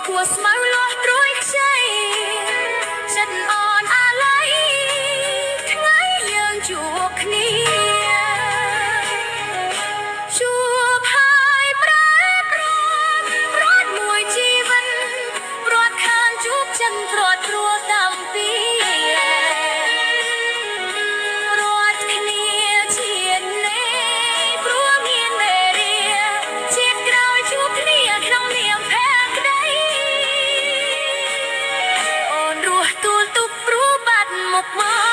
គួស្មៅលាស់ត្រួយខ្ចីចិត្តអនអាឡ័យថ្ងៃយើងជួបគ្នាជួបហើយប្រែប្រួលរត់មួយជីវិតរត់ខានជួបចិនទ្រាត់ត្រួតតាមពីរត់គ្នាជាតិនេះព្រោះមានមេរៀជាតិក្រោយជួបគ្នាក្នុងនាមភក្តីអូនរស់ទួលទុកព្រោះបាត់មុខមក